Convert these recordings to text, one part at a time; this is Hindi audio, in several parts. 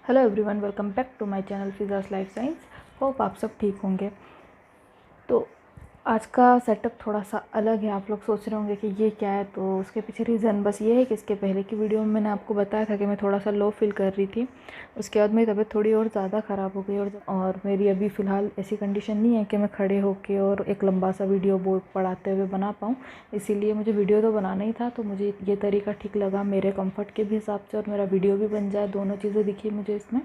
Hello everyone, welcome back to my channel Fiza's life science. Hope आप सब ठीक होंगे। तो आज का सेटअप थोड़ा सा अलग है। आप लोग सोच रहे होंगे कि ये क्या है, तो उसके पीछे रीज़न बस ये है कि इसके पहले की वीडियो में मैंने आपको बताया था कि मैं थोड़ा सा लो फील कर रही थी। उसके बाद मेरी तबीयत थोड़ी और ज़्यादा ख़राब हो गई और मेरी अभी फ़िलहाल ऐसी कंडीशन नहीं है कि मैं खड़े होकर और एक लंबा सा वीडियो बोर्ड पढ़ाते हुए बना पाऊँ। इसीलिए मुझे वीडियो तो बनाना ही था, तो मुझे ये तरीका ठीक लगा मेरे कम्फ़र्ट के भी हिसाब से, और मेरा वीडियो भी बन जाए, दोनों चीज़ें दिखी मुझे इसमें।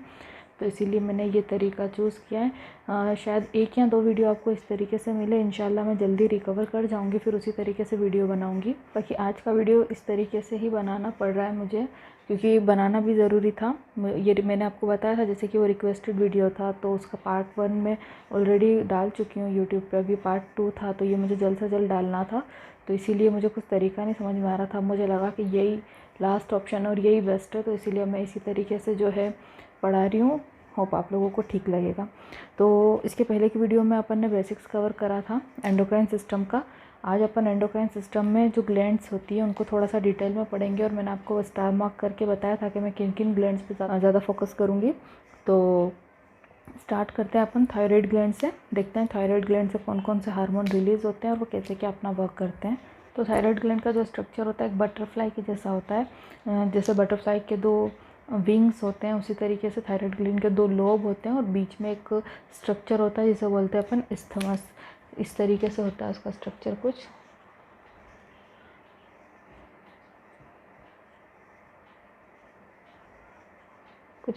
तो इसीलिए मैंने ये तरीका चूज़ किया है। शायद 1 या 2 वीडियो आपको इस तरीके से मिले। इंशाल्लाह मैं जल्दी रिकवर कर जाऊंगी, फिर उसी तरीके से वीडियो बनाऊंगी। बाकी आज का वीडियो इस तरीके से ही बनाना पड़ रहा है मुझे, क्योंकि बनाना भी ज़रूरी था। ये मैंने आपको बताया था जैसे कि वो रिक्वेस्टेड वीडियो था, तो उसका पार्ट 1 में ऑलरेडी डाल चुकी हूँ यूट्यूब पर। अभी पार्ट 2 था, तो ये मुझे जल्द से जल्द डालना था। तो इसीलिए मुझे कुछ तरीका नहीं समझ में आ रहा था। मुझे लगा कि यही लास्ट ऑप्शन और यही बेस्ट है, तो इसीलिए मैं इसी तरीके से जो है पढ़ा रही हूँ। होप आप लोगों को ठीक लगेगा। तो इसके पहले की वीडियो में अपन ने बेसिक्स कवर करा था एंडोक्राइन सिस्टम का। आज अपन एंडोक्राइन सिस्टम में जो ग्लैंड्स होती है उनको थोड़ा सा डिटेल में पढ़ेंगे, और मैंने आपको स्टार मार्क करके बताया था कि मैं किन किन ग्लैंड्स पे ज़्यादा फोकस करूँगी। तो स्टार्ट करते हैं अपन थायराइड ग्लैंड से। देखते हैं थायराइड ग्लैंड से कौन कौन से हार्मोन रिलीज़ होते हैं और वो कैसे क्या अपना वर्क करते हैं। तो थायराइड ग्लैंड का जो स्ट्रक्चर होता है एक बटरफ्लाई के जैसा होता है। जैसे बटरफ्लाई के 2 विंग्स होते हैं, उसी तरीके से थायराइड ग्लैंड के 2 लोब होते हैं, और बीच में एक स्ट्रक्चर होता है जिसे बोलते हैं अपन इस्थमस। इस तरीके से होता है उसका स्ट्रक्चर कुछ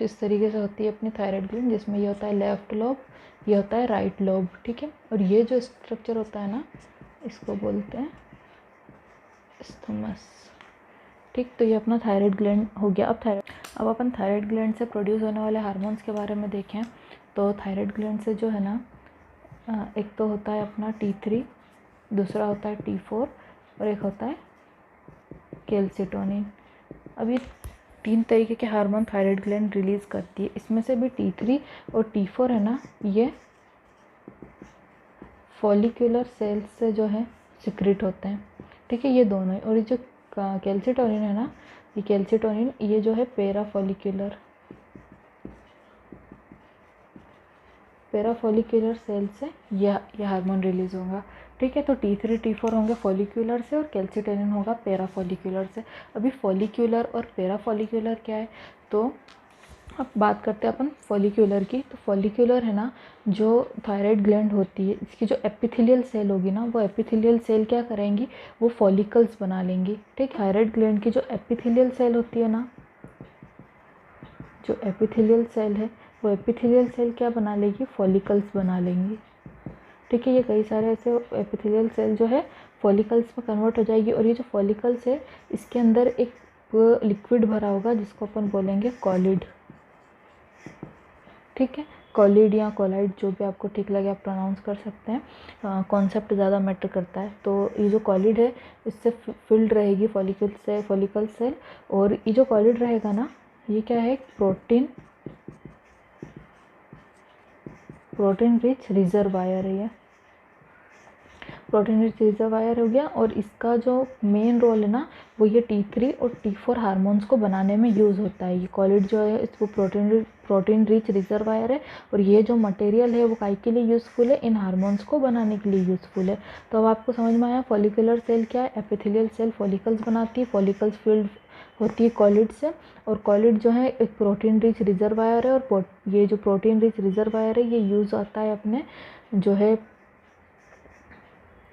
इस तरीके से होती है अपनी थायराइड ग्लैंड, जिसमें ये होता है लेफ्ट लोब, ये होता है राइट लोब। ठीक है, और ये जो स्ट्रक्चर होता है ना, इसको बोलते हैं इस्थमस। ठीक, तो ये अपना थायराइड ग्लैंड हो गया। अब अपन थायराइड ग्लैंड से प्रोड्यूस होने वाले हार्मोन्स के बारे में देखें। तो थायराइड ग्लैंड से जो है ना, एक तो होता है अपना T3, दूसरा होता है T4, और एक होता है कैल्सिटोनिन। अब ये 3 तरीके के हार्मोन थायराइड ग्लैंड रिलीज़ करती है। इसमें से भी T3 और T4 है ना, ये फॉलिक्यूलर सेल्स से जो है सिक्रेट होते हैं। ठीक है, ये दोनों। और ये जो कैल्सिटोनिन है ना, ये कैल्सिटोनिन ये जो है पैराफॉलिक्यूलर सेल से यह हार्मोन रिलीज़ होगा। ठीक है, तो T3 T4 होंगे फॉलिक्यूलर से, और कैल्सिटोनिन होगा पैराफॉलिक्यूलर से। अभी फॉलिक्यूलर और पैराफॉलिक्यूलर क्या है, तो अब बात करते हैं अपन फॉलिक्यूलर की। तो फॉलिक्यूलर है ना, जो थायराइड ग्लैंड होती है, इसकी जो एपिथेलियल सेल होगी ना, वो एपिथेलियल सेल क्या करेंगी, वो फॉलिकल्स बना लेंगी। ठीक, थायराइड ग्लैंड की जो एपिथेलियल सेल होती है ना, जो एपिथेलियल सेल है, वो एपिथेलियल सेल क्या बना लेगी, फॉलिकल्स बना लेंगी। ठीक है, ये कई सारे ऐसे एपिथेलियल सेल जो है फॉलिकल्स में कन्वर्ट हो जाएगी। और ये जो फॉलिकल्स है, इसके अंदर एक लिक्विड भरा होगा जिसको अपन बोलेंगे कॉलिड। ठीक है, कॉलिड या कोलाइड, जो भी आपको ठीक लगे आप प्रोनाउंस कर सकते हैं। कॉन्सेप्ट ज़्यादा मैटर करता है। तो ये जो कॉलिड है, इससे फिल्ड रहेगी फॉलिकल सेल। और ये जो कॉलिड रहेगा ना, ये क्या है, प्रोटीन रिच रिजर्वायर है। ये प्रोटीन रिच रिजर्वायर हो गया। और इसका जो मेन रोल है ना, वो ये T3 और T4 हार्मोन्स को बनाने में यूज़ होता है। ये कॉलिड जो है, इसको प्रोटीन रिच रिजर्वायर है। और ये जो मटेरियल है वो काहे के लिए यूज़फुल है, इन हार्मोन्स को बनाने के लिए यूज़फुल है। तो अब आपको समझ में आया फॉलिकुलर सेल क्या है। एपिथेलियल सेल फॉलिकल्स बनाती है, फॉलिकल्स फील्ड होती है कॉलिड से। और कॉलिड जो है एक प्रोटीन रिच रिजर्वायर है, और ये जो प्रोटीन रिच रिजर्वायर है ये यूज़ आता है अपने जो है,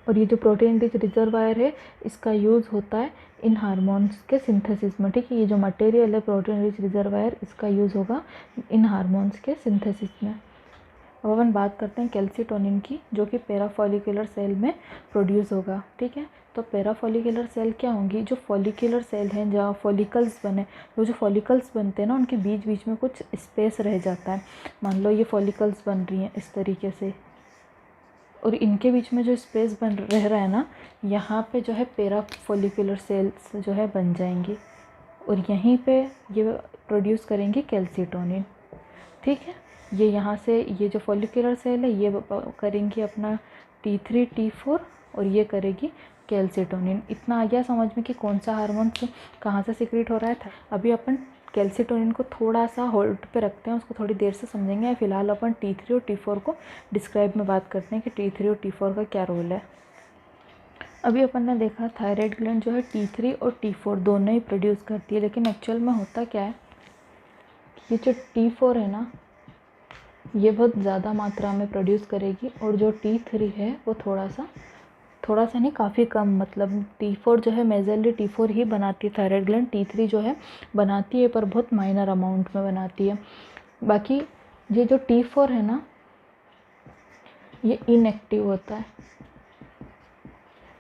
और ये जो प्रोटीन रिच रिजर्वायर है, इसका यूज़ होता है इन हार्मोन्स के सिंथेसिस में। ठीक है, ये जो मटेरियल है प्रोटीन रिच रिजर्वायर, इसका यूज़ होगा इन हार्मोन्स के सिंथेसिस में। अब अपन बात करते हैं कैल्सिटोनिन की, जो कि पैराफॉलिकुलर सेल में प्रोड्यूस होगा। ठीक है, तो पैराफॉलिकुलर सेल क्या होंगी, जो फॉलिकुलर सेल हैं जहाँ फॉलिकल्स बने, वो जो फॉलिकल्स बनते हैं ना, उनके बीच बीच में कुछ स्पेस रह जाता है। मान लो ये फॉलिकल्स बन रही हैं इस तरीके से, और इनके बीच में जो स्पेस बन रह रहा है ना, यहाँ पे जो है पैराफॉलिकुलर सेल्स जो है बन जाएंगी, और यहीं पे ये प्रोड्यूस करेंगी कैल्सिटोनिन। ठीक है, ये यहाँ से ये जो फॉलिकुलर सेल है ये करेंगी अपना T3 T4, और ये करेगी कैल्सिटोनिन। इतना आ गया समझ में कि कौन सा हार्मोन कहाँ से सिक्रेट हो रहा है था। अभी अपन कैल्सीटोनिन को थोड़ा सा होल्ड पे रखते हैं, उसको थोड़ी देर से समझेंगे। फ़िलहाल अपन T3 और T4 को डिस्क्राइब में बात करते हैं कि T3 और T4 का क्या रोल है। अभी अपन ने देखा थायराइड ग्लैंड जो है T3 और T4 दोनों ही प्रोड्यूस करती है, लेकिन एक्चुअल में होता क्या है, ये जो T4 है ना, ये बहुत ज़्यादा मात्रा में प्रोड्यूस करेगी, और जो T3 है वो थोड़ा सा नहीं, काफ़ी कम। मतलब T4 जो है मेजरली T4 ही बनाती है थायराइड ग्लैंड, T3 जो है बनाती है पर बहुत माइनर अमाउंट में बनाती है। बाकी ये जो T4 है ना, ये इनएक्टिव होता है,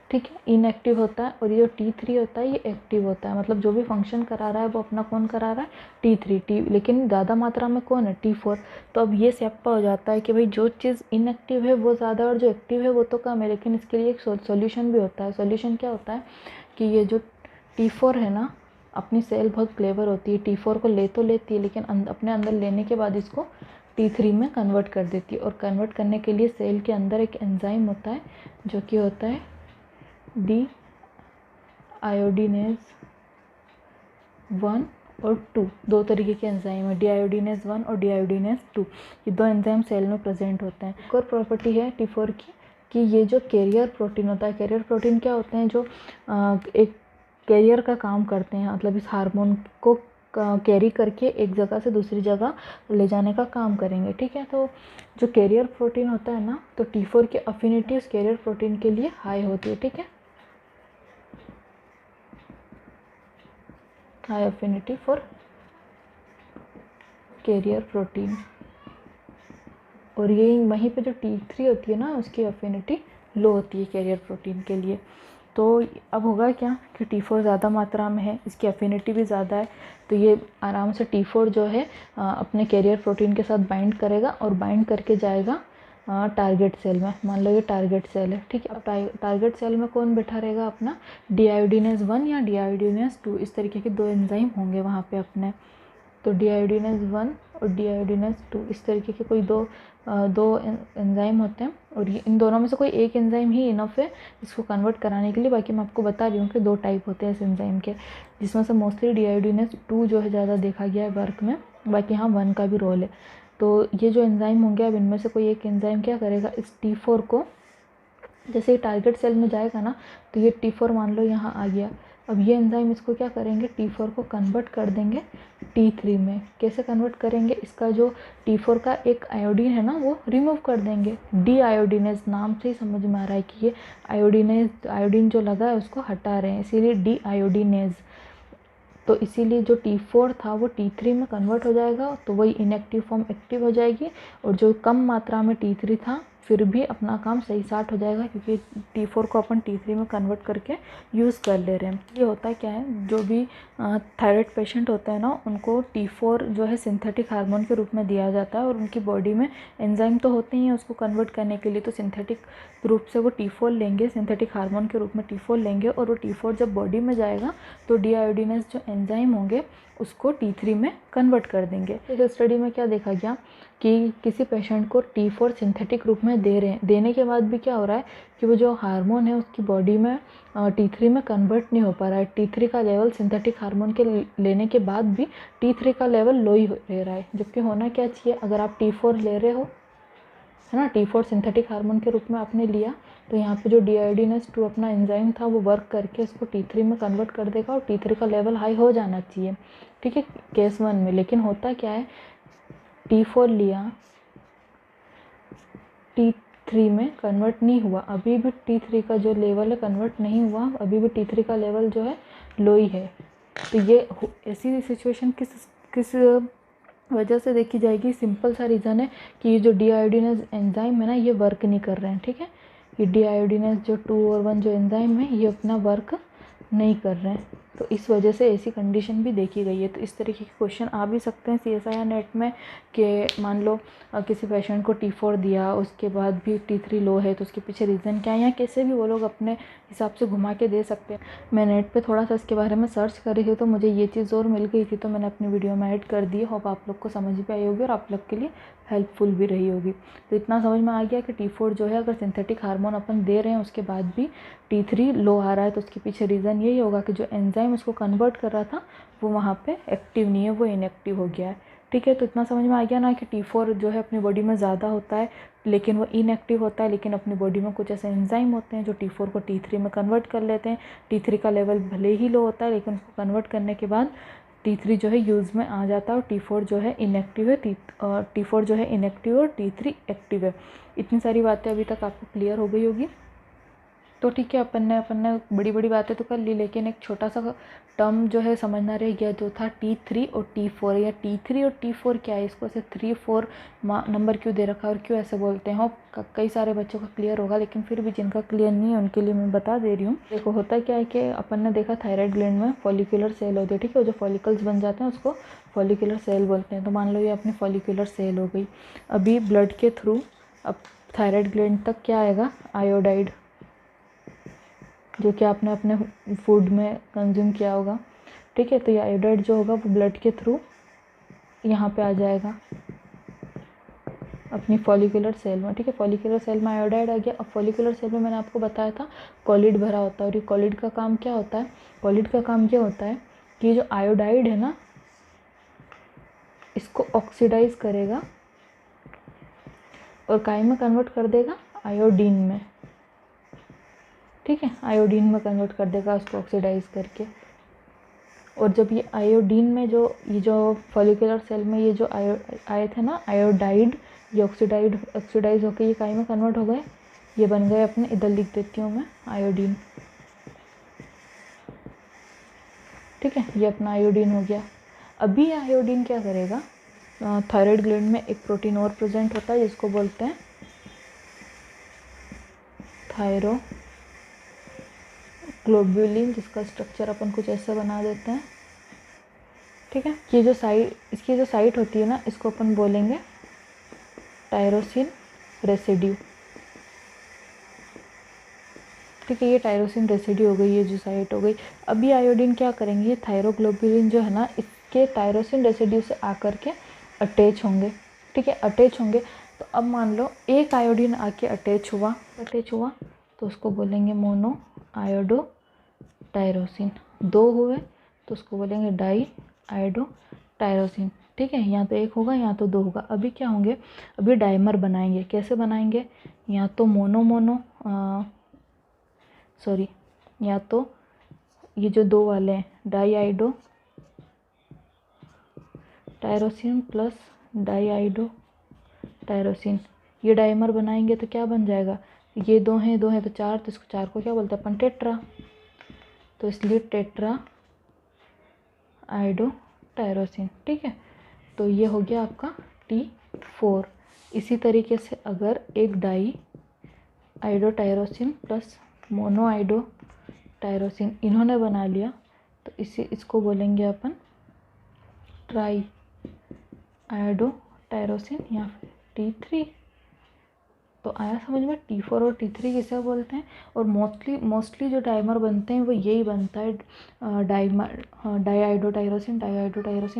ठीक है, इनएक्टिव होता है। और ये जो T3 होता है ये एक्टिव होता है, मतलब जो भी फंक्शन करा रहा है वो अपना कौन करा रहा है, T3 लेकिन ज़्यादा मात्रा में कौन है, T4। तो अब ये स्याप्पा हो जाता है कि भाई जो चीज़ इनएक्टिव है वो ज़्यादा और जो एक्टिव है वो तो कम है, लेकिन इसके लिए एक सॉल्यूशन भी होता है। सॉल्यूशन क्या होता है कि ये जो T4 है ना, अपनी सेल बहुत क्लेवर होती है, T4 को ले तो लेती है, लेकिन अपने अंदर लेने के बाद इसको T3 में कन्वर्ट कर देती है। और कन्वर्ट करने के लिए सेल के अंदर एक एंजाइम होता है जो कि होता है डी आयोडीनेज 1 और 2। दो तरीके के एंजाइम है, डी आयोडीनेज 1 और डी आयोडीनेज 2। ये दो एंजाइम सेल में प्रेजेंट होते हैं। एक और प्रॉपर्टी है T4 की कि ये जो कैरियर प्रोटीन होता है, कैरियर प्रोटीन क्या होते हैं, जो एक कैरियर का काम करते हैं, मतलब इस हार्मोन को कैरी करके एक जगह से दूसरी जगह ले जाने का काम करेंगे, ठीक है। तो जो कैरियर प्रोटीन होता है ना, तो T4 की अफिनिटी उस कैरियर प्रोटीन के लिए हाई होती है, ठीक है, high affinity for carrier protein. और ये वहीं पे जो T3 होती है ना, उसकी अफिनिटी लो होती है कैरियर प्रोटीन के लिए। तो अब होगा क्या कि T4 ज़्यादा मात्रा में है, इसकी अफिनिटी भी ज़्यादा है, तो ये आराम से T4 जो है अपने कैरियर प्रोटीन के साथ बाइंड करेगा और बाइंड करके जाएगा टारगेट सेल में। मान लो ये टारगेट सेल है, ठीक है। अब टारगेट सेल में कौन बैठा रहेगा, अपना डीआयोडीनेज 1 या डीआयोडीनेज 2, इस तरीके के दो एंजाइम होंगे वहाँ पे अपने। तो डीआयोडीनेज 1 और डीआयोडीनेज 2 इस तरीके के कोई दो एंजाइम होते हैं, और ये इन दोनों में से कोई एक एंजाइम ही इनफ है इसको कन्वर्ट कराने के लिए। बाकी मैं आपको बता रही हूँ कि दो टाइप होते हैं इस एंजाइम के, जिसमें से मोस्टली डीआयोडीनेज 2 जो है ज़्यादा देखा गया है वर्क में, बाकी हाँ 1 का भी रोल है। तो ये जो एंजाइम होंगे, अब इनमें से कोई एक एंजाइम क्या करेगा, इस T4 को, जैसे टारगेट सेल में जाएगा ना, तो ये T4 मान लो यहाँ आ गया। अब ये एंजाइम इसको क्या करेंगे, T4 को कन्वर्ट कर देंगे T3 में। कैसे कन्वर्ट करेंगे, इसका जो T4 का एक आयोडीन है ना वो रिमूव कर देंगे। डी आयोडीनेज नाम से ही समझ में आ रहा है कि ये आयोडीन जो लगा है उसको हटा रहे हैं, इसीलिए डी आयोडीनेज। तो इसीलिए जो T4 था वो T3 में कन्वर्ट हो जाएगा, तो वही इनएक्टिव फॉर्म एक्टिव हो जाएगी, और जो कम मात्रा में T3 था फिर भी अपना काम सही साट हो जाएगा, क्योंकि T4 को अपन T3 में कन्वर्ट करके यूज़ कर ले रहे हैं। ये होता क्या है, जो भी थायराइड पेशेंट होता है ना, उनको T4 जो है सिंथेटिक हार्मोन के रूप में दिया जाता है, और उनकी बॉडी में एंजाइम तो होते ही हैं उसको कन्वर्ट करने के लिए, तो सिंथेटिक रूप से वो T4 लेंगे, सिंथेटिक हार्मोन के रूप में T4 लेंगे, और वो T4 जब बॉडी में जाएगा तो डीआयोडीनेज जो एंजाइम होंगे उसको T3 में कन्वर्ट कर देंगे। इस स्टडी में क्या देखा गया कि किसी पेशेंट को T4 सिंथेटिक रूप में दे रहे हैं, देने के बाद भी क्या हो रहा है कि वो जो हार्मोन है उसकी बॉडी में T3 में कन्वर्ट नहीं हो पा रहा है। T3 का लेवल सिंथेटिक हार्मोन के लेने के बाद भी T3 का लेवल लो ही रह रहा है, जबकि होना क्या चाहिए, अगर आप T4 ले रहे हो है ना, T4 सिंथेटिक हार्मोन के रूप में आपने लिया, तो यहाँ पे जो डीआयोडीनेज 2 अपना एंजाइम था वो वर्क करके इसको T3 में कन्वर्ट कर देगा, और T3 का लेवल हाई हो जाना चाहिए, ठीक है, केस 1 में। लेकिन होता क्या है, T4 लिया, T3 में कन्वर्ट नहीं हुआ, अभी भी T3 का जो लेवल है कन्वर्ट नहीं हुआ, अभी भी T3 का लेवल जो है लो ही है। तो ये ऐसी सिचुएशन किस वजह से देखी जाएगी, सिंपल सा रीज़न है कि ये जो डीआयोडीनेज एंजाइम है ना ये वर्क नहीं कर रहे हैं, ठीक है। ये डीआयोडीनेज जो 2 और 1 जो एंजाइम है ये अपना वर्क नहीं कर रहे हैं, तो इस वजह से ऐसी कंडीशन भी देखी गई है। तो इस तरीके के क्वेश्चन आ भी सकते हैं CSIR नेट में कि मान लो किसी पेशेंट को T4 दिया, उसके बाद भी T3 लो है, तो उसके पीछे रीज़न क्या है, या कैसे भी वो लोग अपने हिसाब से घुमा के दे सकते हैं। मैं नेट पे थोड़ा सा इसके बारे में सर्च कर रही थी, तो मुझे ये चीज़ और मिल गई थी, तो मैंने अपनी वीडियो में ऐड कर दी। होप आप लोग को समझ भी आई होगी और आप लोग के लिए हेल्पफुल भी रही होगी। तो इतना समझ में आ गया कि T4 जो है अगर सिंथेटिक हार्मोन अपन दे रहे हैं उसके बाद भी T3 लो आ रहा है, तो उसके पीछे रीज़न यही होगा कि जो एंजाइम एंजाइम उसको कन्वर्ट कर रहा था वो वहाँ पे एक्टिव नहीं है, वो इनएक्टिव हो गया है। ठीक है, तो इतना समझ में आ गया ना कि T4 जो है अपनी बॉडी में ज़्यादा होता है लेकिन वो इनएक्टिव होता है, लेकिन अपनी बॉडी में कुछ ऐसे एंजाइम होते हैं जो T4 को T3 में कन्वर्ट कर लेते हैं। T3 का लेवल भले ही लो होता है लेकिन उसको कन्वर्ट करने के बाद T3 जो है यूज़ में आ जाता है और T4 जो है इनएक्टिव है, T4 जो है इनएक्टिव और T3 एक्टिव है। इतनी सारी बातें अभी तक आपको क्लियर हो गई होगी। तो ठीक है, अपन ने बड़ी बड़ी बातें तो कर ली, लेकिन एक छोटा सा टर्म जो है समझना रह गया जो था T3 और T4, या T3 और T4 क्या है, इसको ऐसे 3-4 नंबर क्यों दे रखा है और क्यों ऐसे बोलते हैं। हो कई सारे बच्चों का क्लियर होगा, लेकिन फिर भी जिनका क्लियर नहीं है उनके लिए मैं बता दे रही हूँ। देखो होता क्या है कि अपन ने देखा थायराइड ग्लैंड में फॉलिकुलर सेल होती है। ठीक है, जो फॉलिकल्स बन जाते हैं उसको फॉलिकुलर सेल बोलते हैं। तो मान लो ये अपनी फॉलिकुलर सेल हो गई। अभी ब्लड के थ्रू अब थायराइड ग्लैंड तक क्या आएगा, आयोडाइड, जो कि आपने अपने फूड में कंज्यूम किया होगा। ठीक है, तो ये आयोडाइड जो होगा वो ब्लड के थ्रू यहाँ पे आ जाएगा अपनी फॉलिकुलर सेल में। ठीक है, फॉलिकुलर सेल में आयोडाइड आ गया। अब फॉलिकुलर सेल में मैंने आपको बताया था कॉलिड भरा होता है, और ये कॉलिड का काम क्या होता है, कॉलिड का काम ये होता है कि जो आयोडाइड है ना इसको ऑक्सीडाइज करेगा और काय में कन्वर्ट कर देगा, आयोडीन में। ठीक है, आयोडीन में कन्वर्ट कर देगा उसको ऑक्सीडाइज करके। और जब ये आयोडीन में ये जो फॉलिकुलर सेल में ये जो आए थे ना आयोडाइड, ये ऑक्सीडाइज होकर ये काय में कन्वर्ट हो गए, ये बन गए अपने, इधर लिख देती हूँ मैं, आयोडीन। ठीक है, ये अपना आयोडीन हो गया। अभी ये आयोडीन क्या करेगा, थायराइड ग्लैंड में एक प्रोटीन और प्रेजेंट होता है जिसको बोलते हैं थायरोग्लोबुलिन, जिसका स्ट्रक्चर अपन कुछ ऐसा बना देते हैं। ठीक है, ये जो इसकी जो साइट होती है ना इसको अपन बोलेंगे टायरोसिन रेसिड्यू। ठीक है, ये टायरोसिन रेसिड्यू हो गई, ये जो साइट हो गई। अभी आयोडीन क्या करेंगे, ये थायरोग्लोबुलिन जो है ना इसके टायरोसिन रेसिड्यू से आकर के अटैच होंगे। ठीक है, अटैच होंगे। तो अब मान लो एक आयोडीन आके अटैच हुआ तो उसको बोलेंगे मोनो आयोडो टायरोसिन। 2 हुए तो उसको बोलेंगे डाई आयोडो टायरोसिन। ठीक है, यहाँ तो 1 होगा, यहाँ तो 2 होगा। अभी क्या होंगे, अभी डाइमर बनाएंगे। कैसे बनाएंगे, या तो या तो ये जो 2 वाले हैं diiodotyrosine plus diiodotyrosine, ये डाइमर बनाएंगे तो क्या बन जाएगा, ये 2 हैं तो 4, तो इसको 4 को क्या बोलते हैं अपन, टेट्रा। तो इसलिए टेट्रा आयोडो टायरोसिन। ठीक है, तो ये हो गया आपका T4। इसी तरीके से अगर एक diiodotyrosine plus monoiodotyrosine इन्होंने बना लिया तो इसको बोलेंगे अपन ट्राई आयोडो टायरोसिन या T3। तो आया समझ में, T4 और T3 किसे बोलते हैं। और मोस्टली जो डाइमर बनते हैं वो यही बनता है, डाईआयोडो टायरोसिन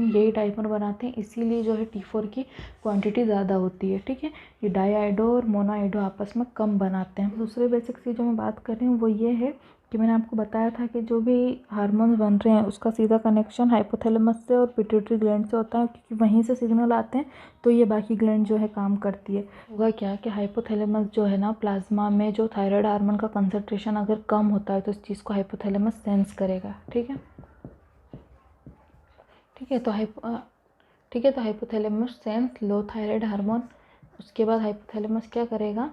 यही डाइमर बनाते हैं, इसीलिए जो है T4 की क्वांटिटी ज़्यादा होती है। ठीक है, ये डाईआयोडो और मोनोआयोडो आपस में कम बनाते हैं। दूसरे बेसिक से जो मैं बात कर रही हूँ वो ये है कि मैंने आपको बताया था कि जो भी हार्मोन्स बन रहे हैं उसका सीधा कनेक्शन हाइपोथैलेमस से और पिट्यूटरी ग्लैंड से होता है, क्योंकि वहीं से सिग्नल आते हैं तो ये बाकी ग्लैंड जो है काम करती है। होगा क्या कि हाइपोथैलेमस जो है ना, प्लाज्मा में जो थायराइड हार्मोन का कंसंट्रेशन अगर कम होता है तो इस चीज़ को हाइपोथैलेमस सेंस करेगा। ठीक है, तो हाइपोथैलेमस सेंस लो थायराइड हार्मोन। उसके बाद हाइपोथैलेमस क्या करेगा,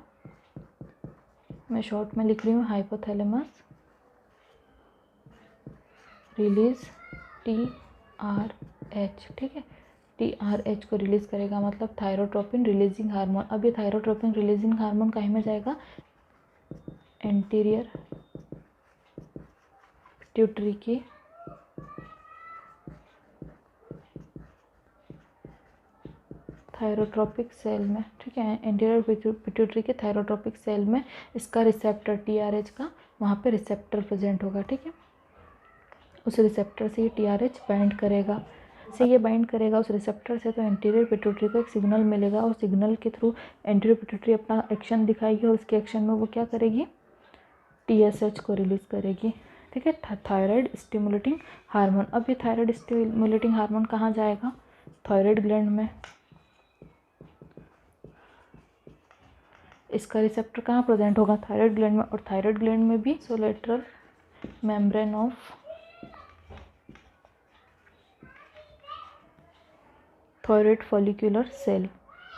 मैं शॉर्ट में लिख रही हूँ, हाइपोथैलेमस रिलीज TRH। ठीक है, TRH को रिलीज़ करेगा, मतलब थायरोट्रोपिन रिलीजिंग हार्मोन। अब ये थायरोट्रोपिन रिलीजिंग हार्मोन कहीं में जाएगा, एंटीरियर पिट्यूटरी की थायरोट्रोपिक सेल में। ठीक है, एंटीरियर पिट्यूटरी के थायरोट्रोपिक सेल में इसका रिसेप्टर TRH का वहाँ पे रिसेप्टर प्रेजेंट होगा। ठीक है, उस रिसेप्टर से ये TRH बाइंड करेगा। ये बाइंड करेगा उस रिसेप्टर से तो एंटीरियर पिट्यूटरी को एक सिग्नल मिलेगा, और सिग्नल के थ्रू एंटीरियर पिट्यूटरी अपना एक्शन दिखाएगी, और उसके एक्शन में वो क्या करेगी, TSH को रिलीज़ करेगी, ठीक है। थायराइड स्टिमुलेटिंग हार्मोन, अब ये थायराइड स्टिमुलेटिंग हार्मोन कहाँ जाएगा, थायराइड ग्लैंड में। इसका रिसेप्टर कहाँ प्रेजेंट होगा, थायराइड ग्लैंड में, और थायराइड ग्लैंड में भी basolateral membrane of thyroid follicular cell,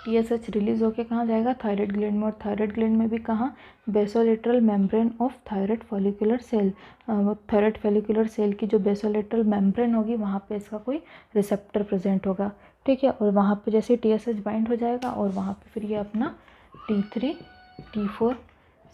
TSH release होके कहाँ जाएगा, थायराइड ग्लैंड में, और थायराइड ग्लैंड में भी कहाँ, basolateral membrane of thyroid follicular cell. Thyroid follicular cell की जो बेसोलेटरल मेम्ब्रेन होगी वहाँ पे इसका कोई रिसेप्टर प्रेजेंट होगा, ठीक है। और वहाँ पे जैसे TSH बाइंड हो जाएगा और वहाँ पे फिर ये अपना T3 T4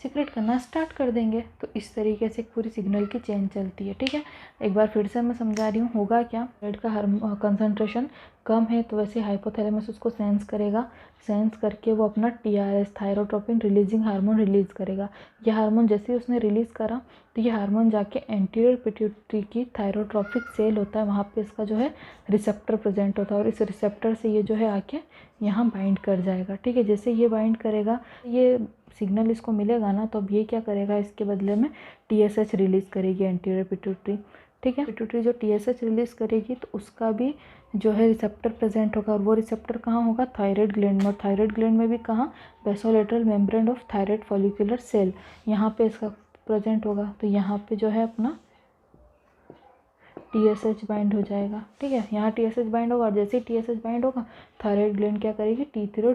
सीक्रेट करना स्टार्ट कर देंगे। तो इस तरीके से पूरी सिग्नल की चेन चलती है, ठीक है। एक बार फिर से मैं समझा रही हूँ, होगा क्या, ब्लड का कंसंट्रेशन कम है तो वैसे हाइपोथैलेमस उसको सेंस करेगा, सेंस करके वो अपना TRS thyrotropin releasing hormone release करेगा। ये हार्मोन जैसे ही उसने रिलीज़ करा तो ये हार्मोन जाके एंटीरियर पिट्यूटरी की थायरोट्रोपिक सेल होता है, वहाँ पे इसका जो है रिसेप्टर प्रेजेंट होता है, और इस रिसेप्टर से ये जो है आके यहाँ बाइंड कर जाएगा, ठीक है। जैसे ये बाइंड करेगा, ये सिग्नल इसको मिलेगा ना, तो अब ये क्या करेगा, इसके बदले में TSH रिलीज़ करेगी एंटीरियर पिट्यूटरी, ठीक है। पिट्यूटरी जो TSH रिलीज़ करेगी तो उसका भी जो है रिसेप्टर प्रेजेंट होगा, और वो रिसेप्टर कहाँ होगा, थायराइड ग्लैंड में, और थायराइड ग्लैंड में भी कहाँ, basolateral membrane of thyroid follicular cell, यहाँ पे इसका प्रेजेंट होगा। तो यहाँ पे जो है अपना TSH बाइंड हो जाएगा, ठीक है। यहाँ TSH बाइंड होगा, और जैसे ही TSH बाइंड होगा थायराइड ग्लैंड क्या करेगी, T3 और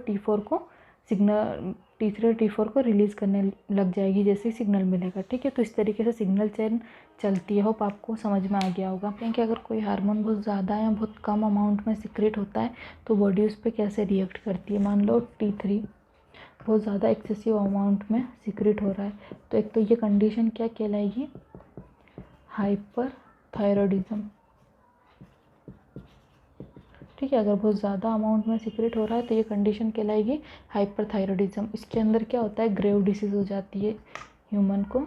T4 को रिलीज़ करने लग जाएगी जैसे ही सिग्नल मिलेगा, ठीक है। तो इस तरीके से सिग्नल चेन चलती है। होप आपको समझ में आ गया होगा कि अगर कोई हार्मोन बहुत ज़्यादा या बहुत कम अमाउंट में सिक्रेट होता है तो बॉडी उस पर कैसे रिएक्ट करती है। मान लो T3 बहुत ज़्यादा एक्सेसिव अमाउंट में सिक्रेट हो रहा है, तो एक तो ये कंडीशन क्या कहलाएगी, हाइपरथायरॉयडिज्म, ठीक है। अगर बहुत ज़्यादा अमाउंट में सिक्रेट हो रहा है तो ये कंडीशन कहलाएगी हाइपरथायरॉयडिज्म। इसके अंदर क्या होता है, ग्रेव डिसीज़ हो जाती है ह्यूमन को,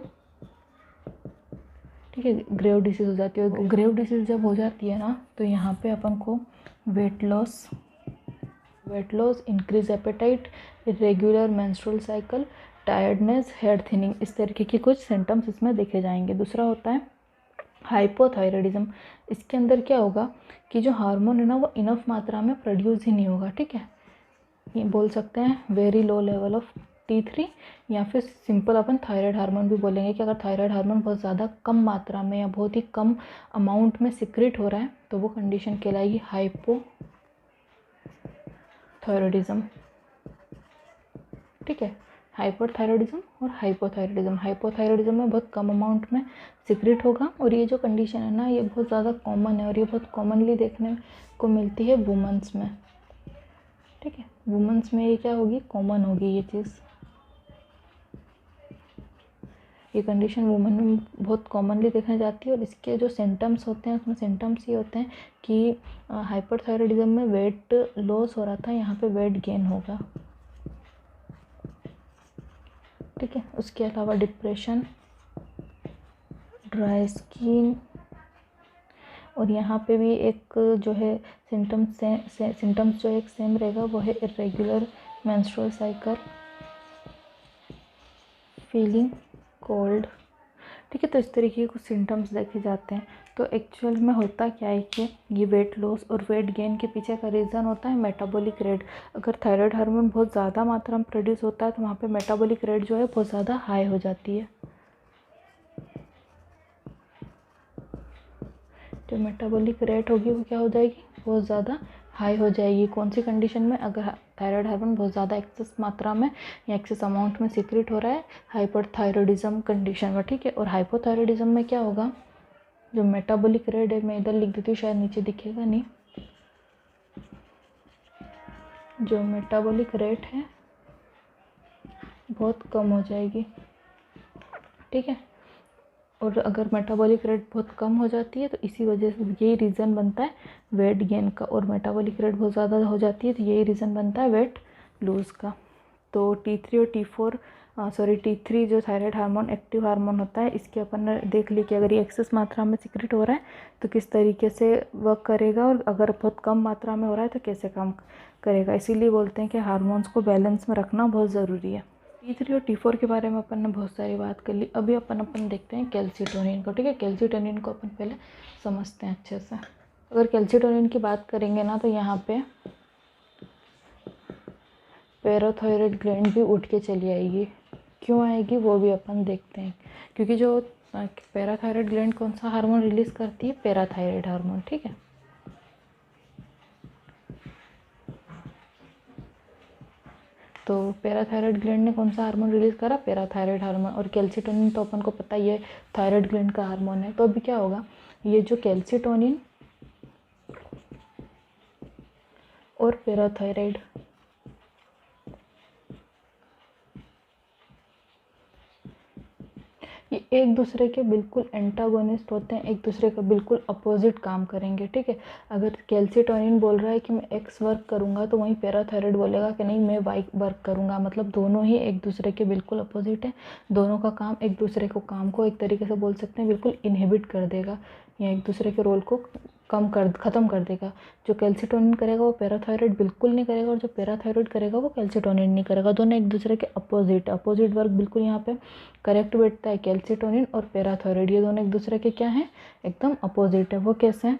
ठीक है। ग्रेव डिसीज़ हो जाती है, और ग्रेव डिसीज़ जब हो जाती है ना तो यहाँ पे अपन को weight loss, increase appetite, irregular menstrual cycle, tiredness, hair thinning, इस तरीके के कुछ सिम्टम्स इसमें देखे जाएंगे। दूसरा होता है हाइपोथायरॉयडिज्म। इसके अंदर क्या होगा कि जो हार्मोन है ना वो इनफ मात्रा में प्रोड्यूस ही नहीं होगा, ठीक है। ये बोल सकते हैं very low level of T3, या फिर सिंपल अपन थायराइड हार्मोन भी बोलेंगे कि अगर थायराइड हार्मोन बहुत ज़्यादा कम मात्रा में या बहुत ही कम अमाउंट में सिक्रेट हो रहा है तो वो कंडीशन कहलाएगी हाइपोथायरॉयडिज्म, ठीक है। हाइपरथायरॉयडिज्म और हाइपोथायरॉयडिज्म। हाइपोथायरॉयडिज्म में बहुत कम अमाउंट में सिक्रेट होगा, और ये जो कंडीशन है ना ये बहुत ज़्यादा कॉमन है, और ये बहुत कॉमनली देखने को मिलती है वुमेंस में, ठीक है। वुमेंस में ये क्या होगी, कॉमन होगी ये चीज़, ये कंडीशन वुमेन में बहुत कॉमनली देखने जाती है। और इसके जो सिम्टम्स होते हैं उसमें सिम्टम्स ये होते हैं कि हाइपरथायरॉयडिज्म में वेट लॉस हो रहा था, यहाँ पे वेट गेन होगा, ठीक है। उसके अलावा डिप्रेशन, ड्राई स्किन, और यहाँ पे भी एक जो है सिम्टम्स जो एक सेम रहेगा वो है irregular menstrual cycle, feeling cold, ठीक है। तो इस तरीके के कुछ सिम्टम्स देखे जाते हैं। तो एक्चुअल में होता क्या है कि ये वेट लॉस और वेट गेन के पीछे का रीज़न होता है मेटाबॉलिक रेट। अगर थायराइड हार्मोन बहुत ज़्यादा मात्रा में प्रोड्यूस होता है तो वहाँ पे मेटाबॉलिक रेट जो है बहुत ज़्यादा हाई हो जाती है। जो मेटाबॉलिक रेट होगी वो क्या हो जाएगी, बहुत ज़्यादा हाई हो जाएगी। कौन सी कंडीशन में, अगर थायराइड हार्मोन बहुत ज़्यादा एक्सेस मात्रा में या एक्सेस अमाउंट में सिक्रेट हो रहा है, हाइपरथायरॉयडिज्म कंडीशन में, ठीक है। और हाइपोथायरॉयडिज्म में क्या होगा, जो मेटाबॉलिक रेट है, मैं इधर लिख देती हूँ शायद नीचे दिखेगा नहीं, जो मेटाबॉलिक रेट है बहुत कम हो जाएगी, ठीक है। और अगर मेटाबॉलिक रेट बहुत कम हो जाती है तो इसी वजह से यही रीज़न बनता है वेट गेन का, और मेटाबॉलिक रेट बहुत ज़्यादा हो जाती है तो यही रीज़न बनता है वेट लूज़ का। तो T3 और T3 जो थायराइड हार्मोन एक्टिव हार्मोन होता है, इसके अपन ने देख ली कि अगर ये एक्सेस मात्रा में सिक्रेट हो रहा है तो किस तरीके से वर्क करेगा, और अगर बहुत कम मात्रा में हो रहा है तो कैसे काम करेगा। इसीलिए बोलते हैं कि हार्मोन्स को बैलेंस में रखना बहुत ज़रूरी है। T3 और T4 के बारे में अपन ने बहुत सारी बात कर ली। अभी अपन देखते हैं कैल्सीटोनिन को। ठीक है, कैल्सीटोनिन को अपन पहले समझते हैं अच्छे से। अगर कैल्सीटोनिन की बात करेंगे ना तो यहाँ पे पैराथायरॉयड ग्लैंड भी उठ के चली आएगी। क्यों आएगी वो भी अपन देखते हैं, क्योंकि जो पैराथायरॉयड ग्लैंड कौन सा हार्मोन रिलीज करती है, पैराथायरॉयड हार्मोन। ठीक है, तो पैराथायरॉयड ग्लैंड ने कौन सा हार्मोन रिलीज करा, पैराथायरॉयड हार्मोन। और कैल्सीटोनिन तो अपन को पता ही है थायराइड ग्लैंड का हार्मोन है। तो अभी क्या होगा, ये जो कैल्सीटोनिन और पैराथायरॉयड ये एक दूसरे के बिल्कुल एंटागोनिस्ट होते हैं, एक दूसरे का बिल्कुल अपोजिट काम करेंगे। ठीक है, अगर कैल्सीटोनिन बोल रहा है कि मैं एक्स वर्क करूंगा तो वहीं पैराथायरॉयड बोलेगा कि नहीं मैं वाई वर्क करूंगा। मतलब दोनों ही एक दूसरे के बिल्कुल अपोजिट हैं। दोनों का काम एक दूसरे को काम को एक तरीके से बोल सकते हैं बिल्कुल इनहिबिट कर देगा, या एक दूसरे के रोल को ख़त्म कर देगा। जो कैल्सीटोनिन करेगा वो पैराथायरॉयड बिल्कुल नहीं करेगा, और जो पैराथायरॉयड करेगा वो कैल्सीटोनिन नहीं करेगा। दोनों एक दूसरे के अपोजिट वर्क बिल्कुल यहाँ पे करेक्ट बैठता है। कैल्सीटोनिन और पैराथायरॉयड ये दोनों एक दूसरे के क्या हैं, एकदम अपोजिट है। वो कैसे हैं,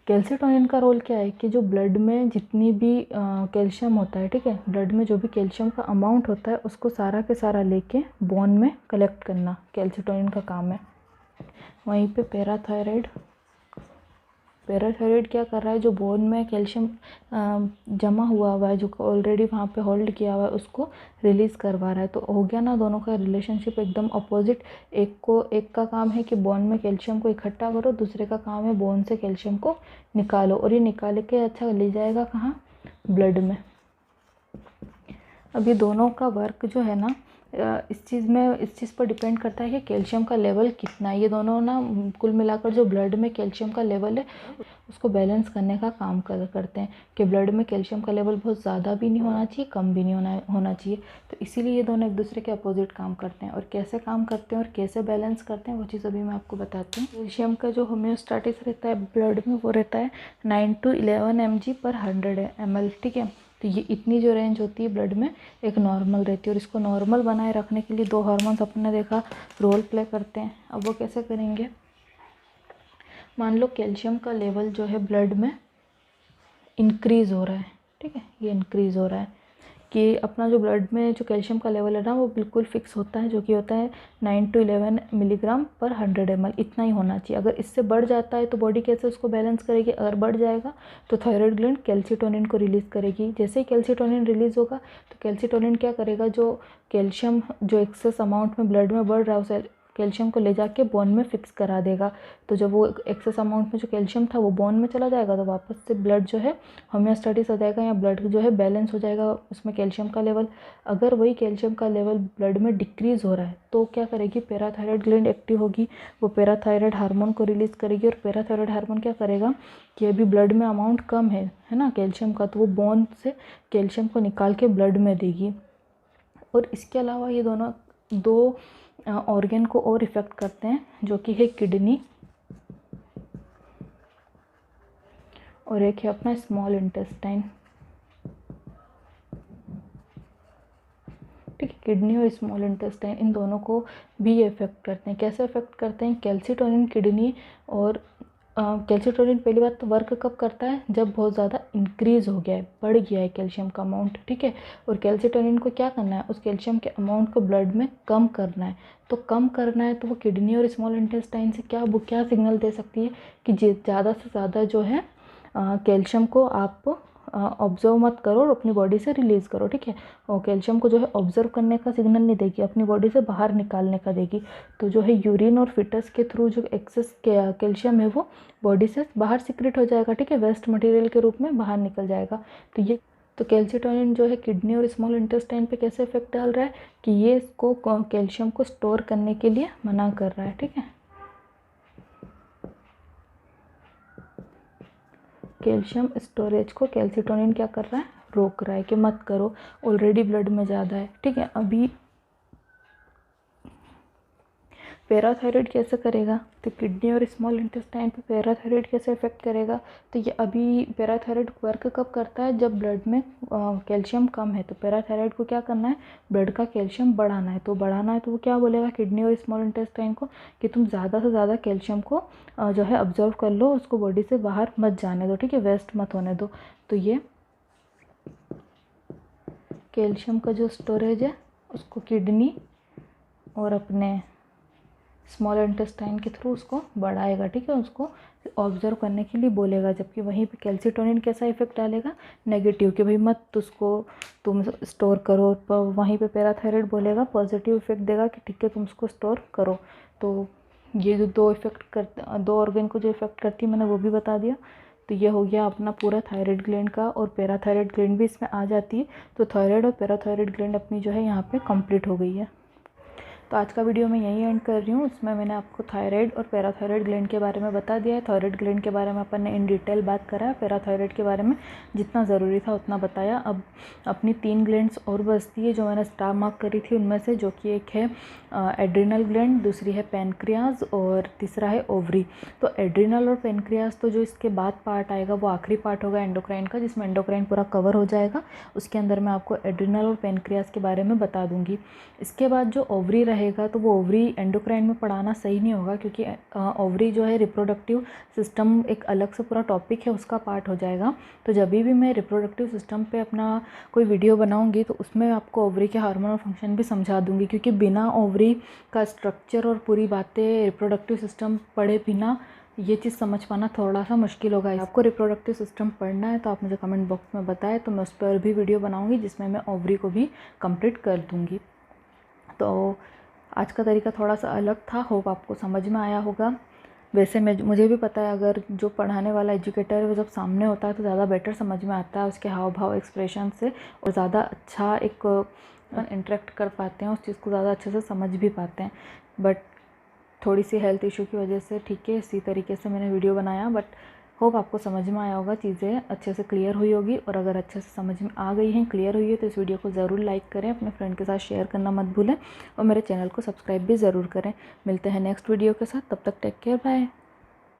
कैल्सीटोनिन का रोल क्या है कि जो ब्लड में जितनी भी कैल्शियम होता है, ठीक है, ब्लड में जो भी कैल्शियम का अमाउंट होता है उसको सारा के सारा लेके बोन में कलेक्ट करना कैल्सीटोनिन का काम है। वहीं पे पैराथायरॉयड क्या कर रहा है, जो बोन में कैल्शियम जमा हुआ है, जो ऑलरेडी वहाँ पे होल्ड किया हुआ है, उसको रिलीज़ करवा रहा है। तो हो गया ना दोनों का रिलेशनशिप एकदम अपोजिट। एक का काम है कि बोन में कैल्शियम को इकट्ठा करो, दूसरे का काम है बोन से कैल्शियम को निकालो, और ये निकाल के अच्छा ले जाएगा कहाँ, ब्लड में। अब ये दोनों का वर्क जो है ना इस चीज़ पर डिपेंड करता है कि कैल्शियम का लेवल कितना है। ये दोनों ना कुल मिलाकर जो ब्लड में कैल्शियम का लेवल है उसको बैलेंस करने का काम करते हैं कि ब्लड में कैल्शियम का लेवल बहुत ज़्यादा भी नहीं होना चाहिए, कम भी नहीं होना चाहिए। तो इसीलिए ये दोनों एक दूसरे के अपोजिट काम करते हैं। और कैसे काम करते हैं और कैसे बैलेंस करते हैं वो चीज़ अभी मैं आपको बताती हूँ। कैल्शियम का जो होम्योस्टैटिस रहता है ब्लड में वो रहता है 9 to 11 mg/100 ml। ठीक है, तो ये इतनी जो रेंज होती है ब्लड में एक नॉर्मल रहती है। और इसको नॉर्मल बनाए रखने के लिए दो हार्मोन्स अपने देखा रोल प्ले करते हैं। अब वो कैसे करेंगे, मान लो कैल्शियम का लेवल जो है ब्लड में इंक्रीज़ हो रहा है। ठीक है, ये इंक्रीज़ हो रहा है कि अपना जो ब्लड में जो कैल्शियम का लेवल है ना वो बिल्कुल फिक्स होता है, जो कि होता है 9 to 11 mg/100 ml। इतना ही होना चाहिए। अगर इससे बढ़ जाता है तो बॉडी कैसे उसको बैलेंस करेगी, अगर बढ़ जाएगा तो थायराइड ग्लैंड कैल्सीटोनिन को रिलीज़ करेगी। जैसे ही कैल्सीटोनिन रिलीज़ होगा तो कैल्सीटोनिन क्या करेगा, जो कैल्शियम जो एक्सेस अमाउंट में ब्लड में बढ़ रहा है उसे कैल्शियम को ले जाके बोन में फिक्स करा देगा। तो जब वो एक्सेस अमाउंट में जो कैल्शियम था वो बोन में चला जाएगा तो वापस से ब्लड जो है होम्योस्टैटिस हो जाएगा, या ब्लड जो है बैलेंस हो जाएगा उसमें कैल्शियम का लेवल। अगर वही कैल्शियम का लेवल ब्लड में डिक्रीज़ हो रहा है तो क्या करेगी, पैराथायरॉयड ग्लैंड एक्टिव होगी, वो पैराथायरॉयड हार्मोन को रिलीज़ करेगी। और पैराथायरॉयड हार्मोन क्या करेगा कि अभी ब्लड में अमाउंट कम है ना कैल्शियम का, तो वो बोन से कैल्शियम को निकाल के ब्लड में देगी। और इसके अलावा ये दोनों दो ऑर्गन को और इफ़ेक्ट करते हैं, जो कि है किडनी और एक है अपना स्मॉल इंटेस्टाइन। ठीक है, किडनी और स्मॉल इंटेस्टाइन इन दोनों को भी ये इफ़ेक्ट करते हैं। कैसे इफ़ेक्ट करते हैं, कैल्सीटोनिन किडनी और कैल्सीटोनिन पहली बात तो वर्क कब करता है, जब बहुत ज़्यादा इंक्रीज़ हो गया है, बढ़ गया है कैल्शियम का अमाउंट। ठीक है, और कैल्सीटोनिन को क्या करना है, उस कैल्शियम के अमाउंट को ब्लड में कम करना है। तो कम करना है तो वो किडनी और स्मॉल इंटेस्टाइन से क्या सिग्नल दे सकती है कि ज़्यादा से ज़्यादा जो है कैल्शियम को आप ऑब्जर्व मत करो और अपनी बॉडी से रिलीज़ करो। ठीक है, और कैल्शियम को जो है ऑब्जर्व करने का सिग्नल नहीं देगी, अपनी बॉडी से बाहर निकालने का देगी। तो जो है यूरिन और फिटस के थ्रू जो एक्सेस कैल्शियम है वो बॉडी से बाहर सिक्रेट हो जाएगा। ठीक है, वेस्ट मटेरियल के रूप में बाहर निकल जाएगा। तो कैल्सीटोनिन जो है किडनी और स्मॉल इंटेस्टाइन पे कैसे इफेक्ट डाल रहा है कि ये इसको कैल्शियम को स्टोर करने के लिए मना कर रहा है। ठीक है, कैल्शियम स्टोरेज को कैल्सीटोनिन क्या कर रहा है, रोक रहा है कि मत करो, ऑलरेडी ब्लड में ज़्यादा है। ठीक है, अभी पैराथायराइड कैसे करेगा, तो किडनी और स्मॉल इंटेस्टाइन पे पैराथायराइड कैसे इफेक्ट करेगा। तो ये अभी पैराथायराइड वर्क कब करता है, जब ब्लड में कैल्शियम कम है। तो पैराथायराइड को क्या करना है, ब्लड का कैल्शियम बढ़ाना है। तो बढ़ाना है तो वो क्या बोलेगा किडनी और स्मॉल इंटेस्टाइन को कि तुम ज़्यादा से ज़्यादा कैल्शियम को जो है ऑब्जर्व कर लो, उसको बॉडी से बाहर मत जाने दो, ठीक है, वेस्ट मत होने दो। तो ये कैल्शियम का जो स्टोरेज है उसको किडनी और अपने स्मॉल इंटेस्टाइन के थ्रू उसको बढ़ाएगा, ठीक है, उसको ऑब्जर्व करने के लिए बोलेगा। जबकि वहीं पे कैल्सीटोनिन कैसा इफेक्ट डालेगा, नेगेटिव, कि भाई मत उसको तुम स्टोर करो। पर वहीं पे पैराथायराइड बोलेगा, पॉजिटिव इफेक्ट देगा कि ठीक है तुम उसको स्टोर करो। तो ये जो दो इफेक्ट करते, दो ऑर्गन को जो इफेक्ट करती है मैंने वो भी बता दिया। तो ये हो गया अपना पूरा थायराइड ग्लैंड का, और पैराथायराइड ग्लैंड भी इसमें आ जाती है। तो थायराइड और पैराथायराइड ग्लैंड अपनी जो है यहाँ पे कंप्लीट हो गई है। तो आज का वीडियो मैं यहीं एंड कर रही हूँ। इसमें मैंने आपको थायराइड और पैराथायराइड ग्लैंड के बारे में बता दिया है। थायराइड ग्लैंड के बारे में अपन ने इन डिटेल बात करा है, पैराथायराइड के बारे में जितना ज़रूरी था उतना बताया। अब अपनी 3 ग्लैंड्स और बचती है जो मैंने स्टार मार्क करी थी उनमें से, जो कि एक है एड्रिनल ग्लैंड, दूसरी है पैनक्रियाज और तीसरा है ओवरी। तो एड्रिनल और पैनक्रियाज तो जो इसके बाद पार्ट आएगा वो आखिरी पार्ट होगा एंडोक्राइन का, जिसमें एंडोक्राइन पूरा कवर हो जाएगा। उसके अंदर मैं आपको एड्रिनल और पैनक्रियाज के बारे में बता दूंगी। इसके बाद जो ओवरी रहेगा तो वो ओवरी एंडोक्राइन में पढ़ाना सही नहीं होगा, क्योंकि ओवरी जो है रिप्रोडक्टिव सिस्टम एक अलग से पूरा टॉपिक है, उसका पार्ट हो जाएगा। तो जब भी मैं रिप्रोडक्टिव सिस्टम पे अपना कोई वीडियो बनाऊंगी तो उसमें आपको ओवरी के हार्मोनल फंक्शन भी समझा दूंगी, क्योंकि बिना ओवरी का स्ट्रक्चर और पूरी बातें रिप्रोडक्टिव सिस्टम पढ़े बिना ये चीज़ समझ पाना थोड़ा सा मुश्किल होगा। आपको रिप्रोडक्टिव सिस्टम पढ़ना है तो आप मुझे कमेंट बॉक्स में बताएं, तो मैं उस पर भी वीडियो बनाऊंगी जिसमें मैं ओवरी को भी कंप्लीट कर दूंगी। तो आज का तरीका थोड़ा सा अलग था, होप आपको समझ में आया होगा। वैसे मुझे भी पता है अगर जो पढ़ाने वाला एजुकेटर है वो जब सामने होता है तो ज़्यादा बेटर समझ में आता है, उसके हाव भाव एक्सप्रेशन से, और ज़्यादा अच्छा एक इंटरेक्ट कर पाते हैं, उस चीज़ को ज़्यादा अच्छे से समझ भी पाते हैं। बट थोड़ी सी हेल्थ इशू की वजह से, ठीक है, इसी तरीके से मैंने वीडियो बनाया। बट होप आपको समझ में आया होगा, चीज़ें अच्छे से क्लियर हुई होगी। और अगर अच्छे से समझ में आ गई हैं, क्लियर हुई है, तो इस वीडियो को ज़रूर लाइक करें, अपने फ्रेंड के साथ शेयर करना मत भूलें, और मेरे चैनल को सब्सक्राइब भी ज़रूर करें। मिलते हैं नेक्स्ट वीडियो के साथ, तब तक टेक केयर, बाय।